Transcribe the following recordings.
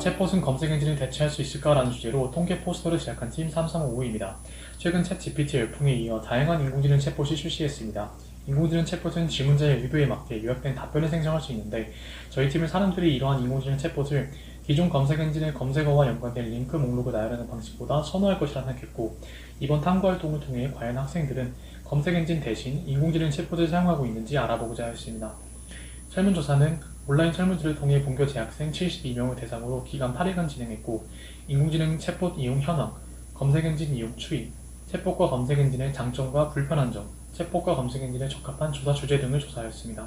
챗봇은 검색 엔진을 대체할 수 있을까라는 주제로 통계 포스터를 제작한 팀 3355입니다. 최근 챗 GPT 열풍에 이어 다양한 인공지능 챗봇이 출시했습니다. 인공지능 챗봇은 질문자의 의도에 맞게 요약된 답변을 생성할 수 있는데 저희 팀은 사람들이 이러한 인공지능 챗봇을 기존 검색 엔진의 검색어와 연관된 링크 목록을 나열하는 방식보다 선호할 것이라 생각했고 이번 탐구 활동을 통해 과연 학생들은 검색 엔진 대신 인공지능 챗봇을 사용하고 있는지 알아보고자 했습니다. 설문조사는 온라인 설문지를 통해 본교 재학생 72명을 대상으로 기간 8일간 진행했고 인공지능 챗봇 이용 현황, 검색엔진 이용 추이, 챗봇과 검색엔진의 장점과 불편한 점, 챗봇과 검색엔진에 적합한 조사 주제 등을 조사하였습니다.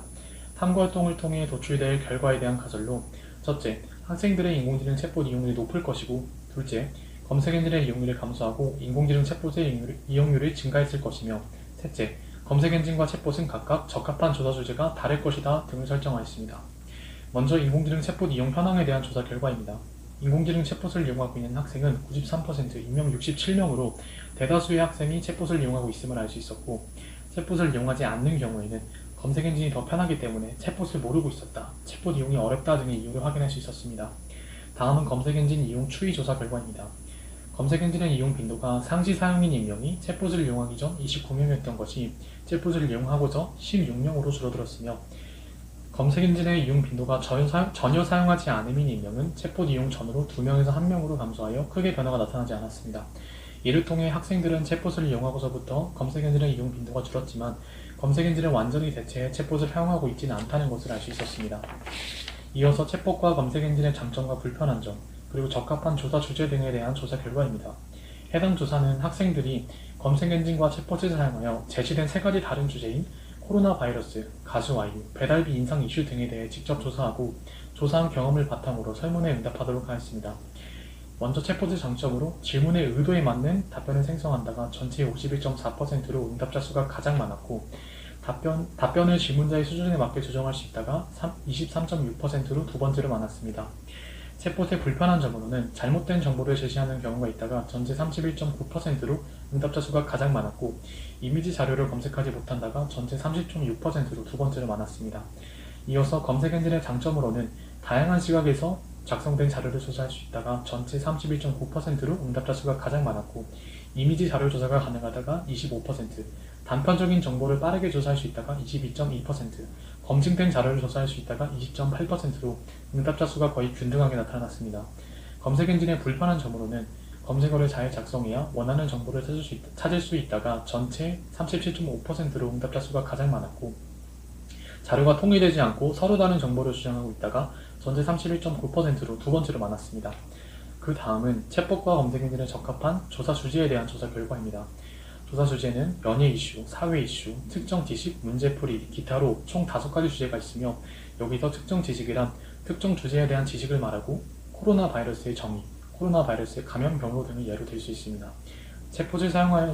탐구활동을 통해 도출될 결과에 대한 가설로 첫째, 학생들의 인공지능 챗봇 이용률이 높을 것이고 둘째, 검색엔진의 이용률이 감소하고 인공지능 챗봇의 이용률이 증가했을 것이며 셋째, 검색엔진과 챗봇은 각각 적합한 조사 주제가 다를 것이다 등을 설정하였습니다. 먼저 인공지능 챗봇 이용 현황에 대한 조사 결과입니다. 인공지능 챗봇을 이용하고 있는 학생은 93%, 임용 67명으로 대다수의 학생이 챗봇을 이용하고 있음을 알 수 있었고 챗봇을 이용하지 않는 경우에는 검색 엔진이 더 편하기 때문에 챗봇을 모르고 있었다, 챗봇 이용이 어렵다 등의 이유를 확인할 수 있었습니다. 다음은 검색 엔진 이용 추이 조사 결과입니다. 검색 엔진의 이용 빈도가 상시 사용인 인명이 챗봇을 이용하기 전 29명이었던 것이 챗봇을 이용하고자 16명으로 줄어들었으며 검색 엔진의 이용 빈도가 전혀 사용하지 않음인 인명은 챗봇 이용 전으로 2명에서 1명으로 감소하여 크게 변화가 나타나지 않았습니다. 이를 통해 학생들은 챗봇을 이용하고서부터 검색 엔진의 이용 빈도가 줄었지만 검색 엔진을 완전히 대체해 챗봇을 사용하고 있지는 않다는 것을 알 수 있었습니다. 이어서 챗봇과 검색 엔진의 장점과 불편한 점, 그리고 적합한 조사 주제 등에 대한 조사 결과입니다. 해당 조사는 학생들이 검색 엔진과 챗봇을 사용하여 제시된 3가지 다른 주제인 코로나 바이러스, 가수와유, 배달비 인상 이슈 등에 대해 직접 조사하고 조사한 경험을 바탕으로 설문에 응답하도록 하였습니다. 먼저 챗봇의 장점으로 질문의 의도에 맞는 답변을 생성한다가 전체의 51.4%로 응답자 수가 가장 많았고 답변을 질문자의 수준에 맞게 조정할 수 있다가 23.6%로 두 번째로 많았습니다. 챗봇의 불편한 점으로는 잘못된 정보를 제시하는 경우가 있다가 전체 31.9%로 응답자 수가 가장 많았고 이미지 자료를 검색하지 못한다가 전체 30.6%로 두 번째로 많았습니다. 이어서 검색 엔진의 장점으로는 다양한 시각에서 작성된 자료를 조사할 수 있다가 전체 31.9%로 응답자 수가 가장 많았고 이미지 자료 조사가 가능하다가 25%, 단편적인 정보를 빠르게 조사할 수 있다가 22.2%, 검증된 자료를 조사할 수 있다가 20.8%로 응답자 수가 거의 균등하게 나타났습니다. 검색 엔진의 불편한 점으로는 검색어를 잘 작성해야 원하는 정보를 찾을 수 있다가 전체 37.5%로 응답자 수가 가장 많았고 자료가 통일되지 않고 서로 다른 정보를 주장하고 있다가 전체 31.9%로 두 번째로 많았습니다. 그 다음은 챗봇과 검색 엔진에 적합한 조사 주제에 대한 조사 결과입니다. 조사 주제는 연예 이슈, 사회 이슈, 특정 지식, 문제풀이, 기타로 총 5가지 주제가 있으며 여기서 특정 지식이란 특정 주제에 대한 지식을 말하고 코로나 바이러스의 정의, 코로나 바이러스의 감염 경로 등을 예로 들 수 있습니다. 챗봇을 사용하여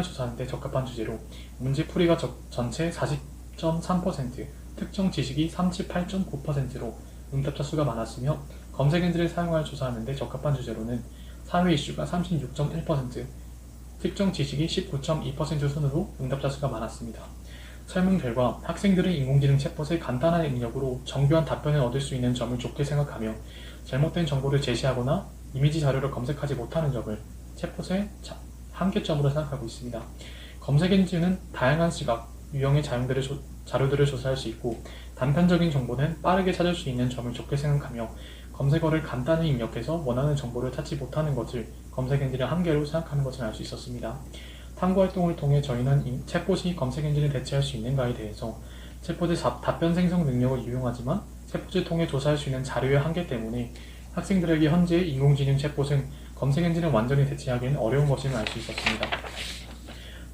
조사하는 데 적합한 주제로 문제풀이가 전체 40.3%, 특정 지식이 38.9%로 응답자 수가 많았으며 검색 엔진을 사용하여 조사하는 데 적합한 주제로는 사회 이슈가 36.1%, 특정 지식이 19.2% 순으로 응답자 수가 많았습니다. 설문 결과 학생들은 인공지능 챗봇의 간단한 입력으로 정교한 답변을 얻을 수 있는 점을 좋게 생각하며 잘못된 정보를 제시하거나 이미지 자료를 검색하지 못하는 점을 챗봇의 한계점으로 생각하고 있습니다. 검색 엔진은 다양한 시각, 유형의 자료들을 조사할 수 있고 단편적인 정보는 빠르게 찾을 수 있는 점을 좋게 생각하며 검색어를 간단히 입력해서 원하는 정보를 찾지 못하는 것을 검색 엔진의 한계로 생각하는 것을 알 수 있었습니다. 탐구 활동을 통해 저희는 챗봇이 검색 엔진을 대체할 수 있는가에 대해서 챗봇의 답변 생성 능력을 이용하지만 챗봇을 통해 조사할 수 있는 자료의 한계 때문에 학생들에게 현재 인공지능 챗봇은 검색 엔진을 완전히 대체하기는 어려운 것임을 알 수 있었습니다.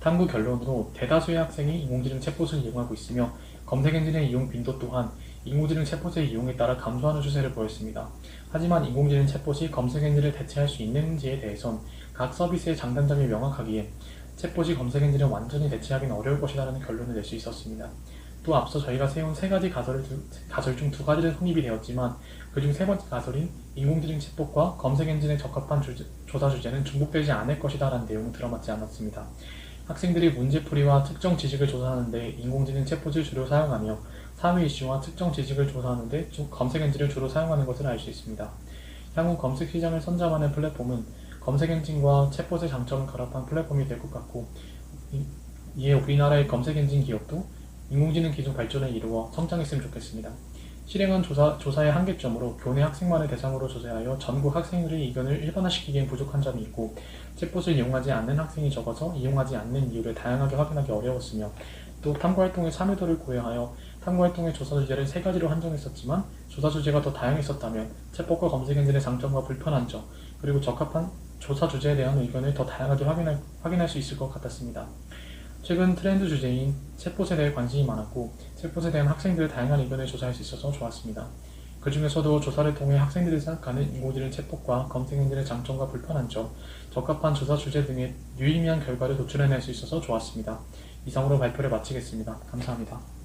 탐구 결론으로 대다수의 학생이 인공지능 챗봇을 이용하고 있으며 검색 엔진의 이용 빈도 또한 인공지능 챗봇의 이용에 따라 감소하는 추세를 보였습니다. 하지만 인공지능 챗봇이 검색 엔진을 대체할 수 있는지에 대해선 각 서비스의 장단점이 명확하기에 챗봇이 검색 엔진을 완전히 대체하기는 어려울 것이라는 결론을 낼 수 있었습니다. 또 앞서 저희가 세운 3가지 가설 중 2가지는 성립이 되었지만 그중 3번째 가설인 인공지능 챗봇과 검색 엔진에 적합한 조사 주제는 중복되지 않을 것이다 라는 내용은 들어맞지 않았습니다. 학생들이 문제풀이와 특정 지식을 조사하는 데 인공지능 챗봇을 주로 사용하며 사회 이슈와 특정 지식을 조사하는 데 검색 엔진을 주로 사용하는 것을 알 수 있습니다. 향후 검색 시장을 선점하는 플랫폼은 검색 엔진과 챗봇의 장점을 결합한 플랫폼이 될 것 같고, 이에 우리나라의 검색 엔진 기업도 인공지능 기술 발전을 이루어 성장했으면 좋겠습니다. 실행한 조사의 한계점으로 교내 학생만을 대상으로 조사하여 전국 학생들의 의견을 일반화시키기엔 부족한 점이 있고, 챗봇을 이용하지 않는 학생이 적어서 이용하지 않는 이유를 다양하게 확인하기 어려웠으며, 또 탐구활동의 참여도를 고려하여 탐구활동의 조사 주제를 3가지로 한정했었지만 조사 주제가 더 다양했었다면 챗봇과 검색 엔진의 장점과 불편한 점, 그리고 적합한 조사 주제에 대한 의견을 더 다양하게 확인할 수 있을 것 같았습니다. 최근 트렌드 주제인 챗봇에 대해 관심이 많았고, 챗봇에 대한 학생들의 다양한 의견을 조사할 수 있어서 좋았습니다. 그 중에서도 조사를 통해 학생들이 생각하는 인공지능 챗봇과 검색 엔진의 장점과 불편한 점, 적합한 조사 주제 등의 유의미한 결과를 도출해낼 수 있어서 좋았습니다. 이상으로 발표를 마치겠습니다. 감사합니다.